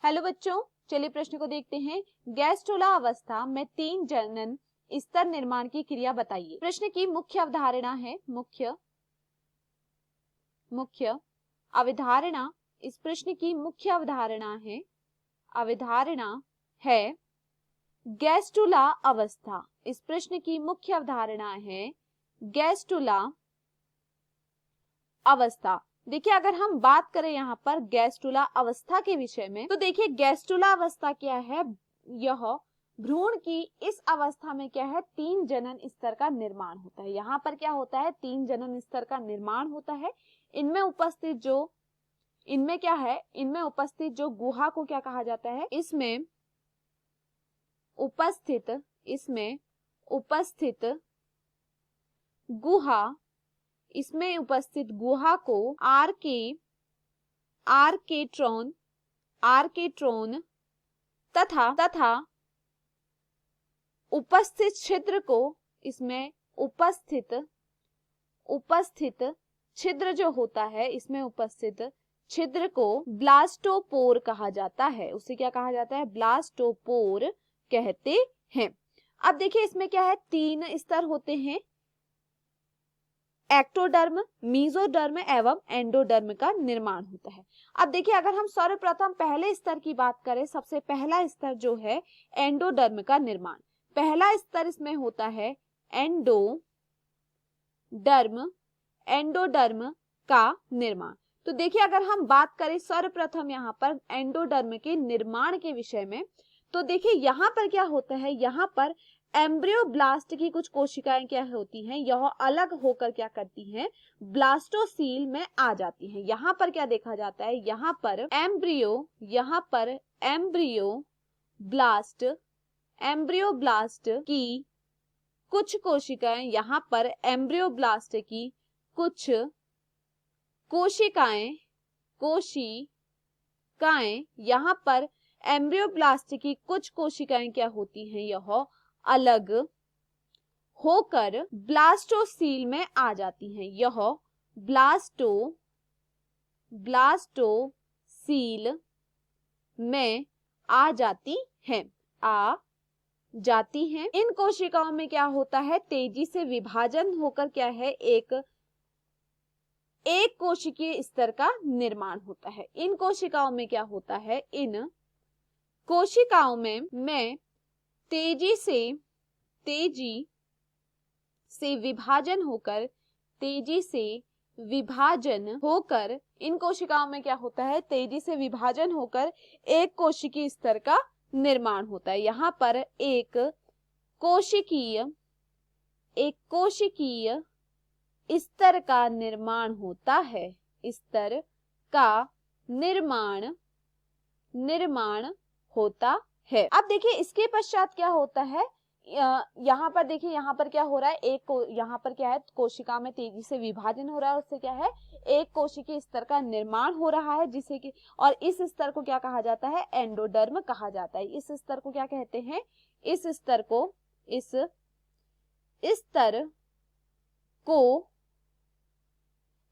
Hello बच्चों, चलिए प्रश्न को देखते हैं। गैस्ट्रोला अवस्था में 3 जनन स्तर निर्माण की क्रिया बताइए। प्रश्न की मुख्य अवधारणा है मुख्य अवधारणा इस प्रश्न की मुख्य अवधारणा है गैस्ट्रोला अवस्था। इस प्रश्न की मुख्य अवधारणा है गैस्ट्रोला अवस्था। देखिए, अगर हम बात करें यहाँ पर गैस्ट्रोला अवस्था के विषय में, तो देखिए गैस्ट्रोला अवस्था क्या है। यह भ्रूण की इस अवस्था में क्या है, 3 जनन स्तर का निर्माण होता है। यहाँ पर क्या होता है, 3 जनन स्तर का निर्माण होता है। इनमें उपस्थित जो गुहा को क्या कहा जाता है, इसमें उपस्थित गुहा को आर्केट्रोन तथा उपस्थित छिद्र को, इसमें उपस्थित छिद्र जो होता है, इसमें उपस्थित छिद्र को ब्लास्टोपोर कहा जाता है। उसे क्या कहा जाता है, ब्लास्टोपोर कहते हैं। अब देखिए इसमें क्या है, 3 स्तर होते हैं, एक्टोडर्म, मेसोडर्म एवं एंडोडर्म का निर्माण होता है। अब देखिए, अगर हम सर्वप्रथम पहले स्तर की बात करें, सबसे पहला स्तर जो है एंडोडर्म का निर्माण। पहला स्तर इसमें होता है एंडोडर्म का निर्माण। तो देखिए, अगर हम बात करें सर्वप्रथम यहाँ पर एंडोडर्म के निर्माण के विषय में, तो देखिए यहाँ पर क्या होता है, यहाँ पर एम्ब्रियोब्लास्ट की कुछ कोशिकाएं क्या होती हैं, यह अलग होकर क्या करती हैं, ब्लास्टोसील में आ जाती हैं। यहाँ पर क्या देखा जाता है, यहाँ पर एम्ब्रियोब्लास्ट की कुछ कोशिकाएं, यहाँ पर एम्ब्रियोब्लास्ट की कुछ कोशिकाएं यहाँ पर एम्ब्रियोब्लास्ट की कुछ कोशिकाएं क्या होती हैं, यह अलग होकर ब्लास्टोसील में आ जाती हैं। यह ब्लास्टोसील में आ जाती हैं। इन कोशिकाओं में क्या होता है, तेजी से विभाजन होकर क्या है, एक कोशिकीय स्तर का निर्माण होता है। इन कोशिकाओं में क्या होता है, इन कोशिकाओं में तेजी से विभाजन होकर इन कोशिकाओं में क्या होता है, तेजी से विभाजन होकर एक कोशिकीय स्तर का निर्माण होता है। यहाँ पर एक कोशिकीय स्तर का निर्माण होता है। स्तर का निर्माण होता है। अब देखिए इसके पश्चात क्या होता है, यहाँ पर देखिए, यहाँ पर क्या हो रहा है, यहाँ पर क्या है, कोशिका में तेजी से विभाजन हो रहा है, उससे क्या है, एक कोशिकीय स्तर का निर्माण हो रहा है, जिसे कि, और इस स्तर को क्या कहा जाता है, एंडोडर्म कहा जाता है। इस स्तर को क्या कहते हैं, इस स्तर को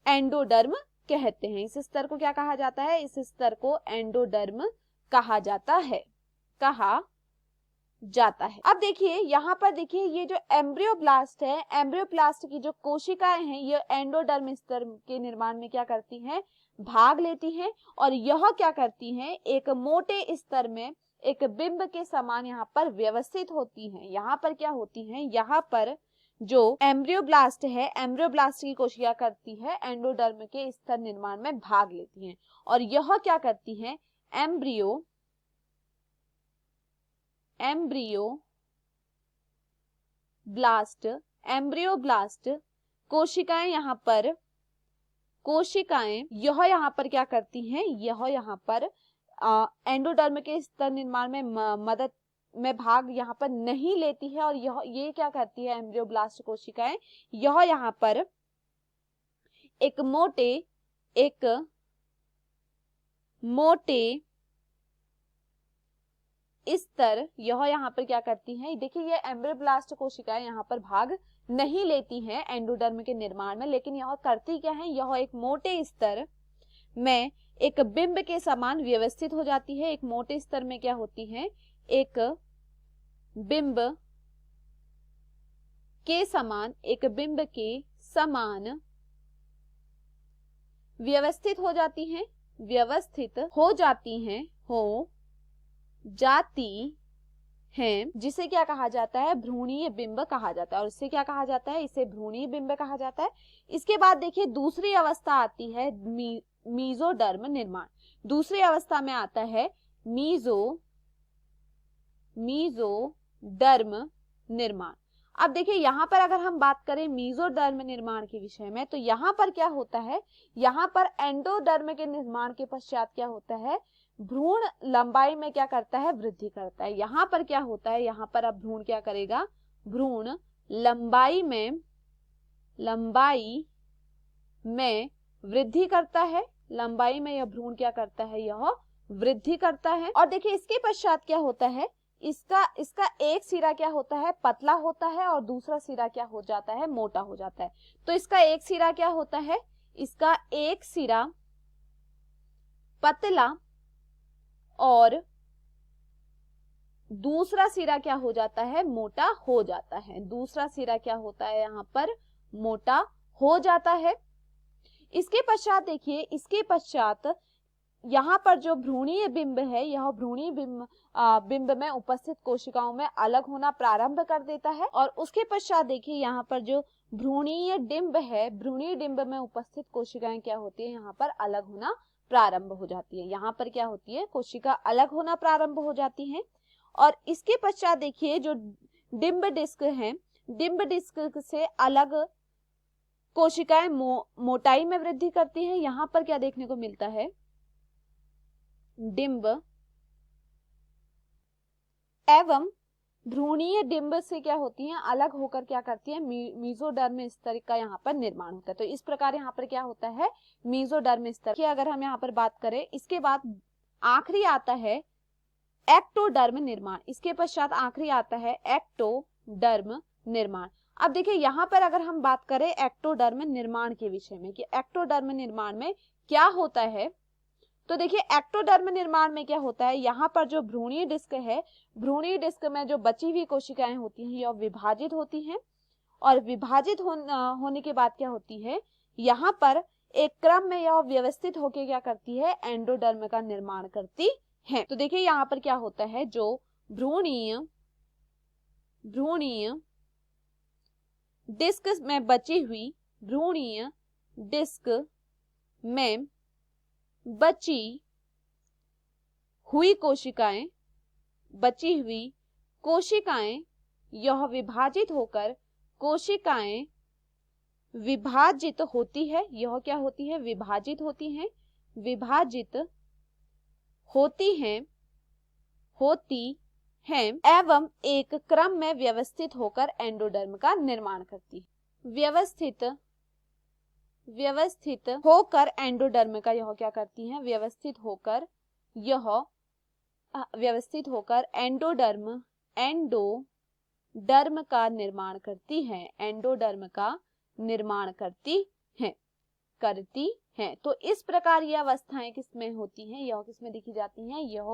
एंडोडर्म कहते हैं। इस स्तर को क्या कहा जाता है, इस स्तर को एंडोडर्म कहा जाता है। अब देखिए यहाँ पर देखिए, ये जो एम्ब्रियोब्लास्ट है, एम्ब्रियोब्लास्ट की जो कोशिकाएं हैं, ये एंडोडर्म स्तर के निर्माण में क्या करती हैं, भाग लेती हैं, और यह क्या करती हैं, एक मोटे स्तर में एक बिंब के समान यहाँ पर व्यवस्थित होती हैं। यहाँ पर क्या होती हैं, यहाँ पर जो एम्ब्रियोब्लास्ट है, एम्ब्रियोब्लास्ट की कोशिका करती है, एंडोडर्म के स्तर निर्माण में भाग लेती हैं, और यह क्या करती हैं, एम्ब्रियोब्लास्ट कोशिकाएं यहाँ पर क्या करती हैं, यह यहाँ पर एंडोडर्म के स्तर निर्माण में मदद में भाग यहाँ पर नहीं लेती है, और ये क्या करती है, एम्ब्रियोब्लास्ट कोशिकाएं, यह यहाँ पर एक मोटे स्तर, यह यहाँ पर क्या करती हैं, देखिए ये एम्ब्रियोब्लास्ट कोशिकाएं यहाँ पर भाग नहीं लेती हैं एंडोडर्म के निर्माण में, लेकिन यह करती क्या है, यह एक मोटे स्तर में एक बिंब के समान व्यवस्थित हो जाती है। एक मोटे स्तर में क्या होती है, एक बिंब के समान, एक बिंब के समान व्यवस्थित हो जाती हैं, व्यवस्थित हो जाती हैं, हो जाती हैं, जिसे क्या कहा जाता है, भ्रूणीय बिंब कहा जाता है। और इससे क्या कहा जाता है, इसे भ्रूणीय बिंब कहा जाता है। इसके बाद देखिए दूसरी अवस्था आती है मीजोडर्म निर्माण। दूसरी अवस्था में आता है मीजोडर्म निर्माण। अब देखिए यहां पर अगर हम बात करें मीजोडर्म निर्माण के विषय में, तो यहां पर क्या होता है, यहां पर एंडोडर्म के निर्माण के पश्चात क्या होता है, भ्रूण लंबाई में क्या करता है, वृद्धि करता है। यहां पर क्या होता है, यहां पर अब भ्रूण क्या करेगा, भ्रूण लंबाई में वृद्धि करता है। लंबाई में यह भ्रूण क्या करता है, यह वृद्धि करता है। और देखिए इसके पश्चात क्या होता है, इसका एक सिरा क्या होता है, पतला होता है, और दूसरा सिरा क्या हो जाता है, मोटा हो जाता है। तो इसका एक सिरा क्या होता है, इसका एक सिरा पतला और दूसरा सिरा क्या हो जाता है, मोटा हो जाता है। दूसरा सिरा क्या होता है, यहां पर मोटा हो जाता है। इसके पश्चात देखिए, इसके पश्चात यहाँ पर जो भ्रूणीय बिंब है, यह भ्रूणीय बिंब में उपस्थित कोशिकाओं में अलग होना प्रारंभ कर देता है। और उसके पश्चात देखिए यहाँ पर जो भ्रूणीय डिंब है, भ्रूणीय डिंब में उपस्थित कोशिकाएं क्या होती है, यहाँ पर अलग होना प्रारंभ हो जाती है। यहाँ पर क्या होती है, कोशिका अलग होना प्रारंभ हो जाती है। और इसके पश्चात देखिए जो डिंब डिस्क है, डिंब डिस्क से अलग कोशिकाएं मोटाई में वृद्धि करती हैं। यहाँ पर क्या देखने को मिलता है, डिंब एवं भ्रूणीय डिंब से क्या होती हैं, अलग होकर क्या करती है, मीजोडर्म स्तर का यहाँ पर निर्माण होता है। तो इस प्रकार यहाँ पर क्या होता है, मीजोडर्म स्तर की अगर हम यहाँ पर बात करें। इसके बाद आखिरी आता है एक्टोडर्म निर्माण। इसके पश्चात आखिरी आता है एक्टोडर्म निर्माण। अब देखिए यहाँ पर अगर हम बात करें एक्टोडर्म निर्माण के विषय में, कि एक्टोडर्म निर्माण में क्या होता है, तो देखिए एक्टोडर्म निर्माण में क्या होता है, यहाँ पर जो भ्रूणीय डिस्क है, भ्रूणीय डिस्क में जो बची हुई कोशिकाएं होती हैं, यह विभाजित होती हैं। और विभाजित होने के बाद क्या होती है, यहाँ पर एक क्रम में यह व्यवस्थित होकर क्या करती है, एंडोडर्म का निर्माण करती है। तो देखिए यहाँ पर क्या होता है, जो भ्रूणीय डिस्क में बची हुई, भ्रूणीय डिस्क में बची हुई कोशिकाएं यह विभाजित होकर कोशिकाएं विभाजित होती है। यह क्या होती है, विभाजित होती हैं, विभाजित होती हैं एवं एक क्रम में व्यवस्थित होकर एंडोडर्म का निर्माण करती है। व्यवस्थित होकर एंडोडर्म का यह क्या करती हैं, व्यवस्थित होकर एंडोडर्म का निर्माण करती है, एंडोडर्म का निर्माण करती हैं। तो इस प्रकार ये अवस्थाएं किसमें होती हैं, यह किसमें देखी जाती हैं, यह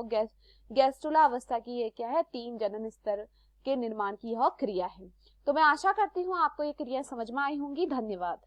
गैस्ट्रुला अवस्था की ये क्या है, तीन जनन स्तर के निर्माण की यह क्रिया है। तो मैं आशा करती हूँ आपको ये क्रिया समझ में आई होंगी। धन्यवाद।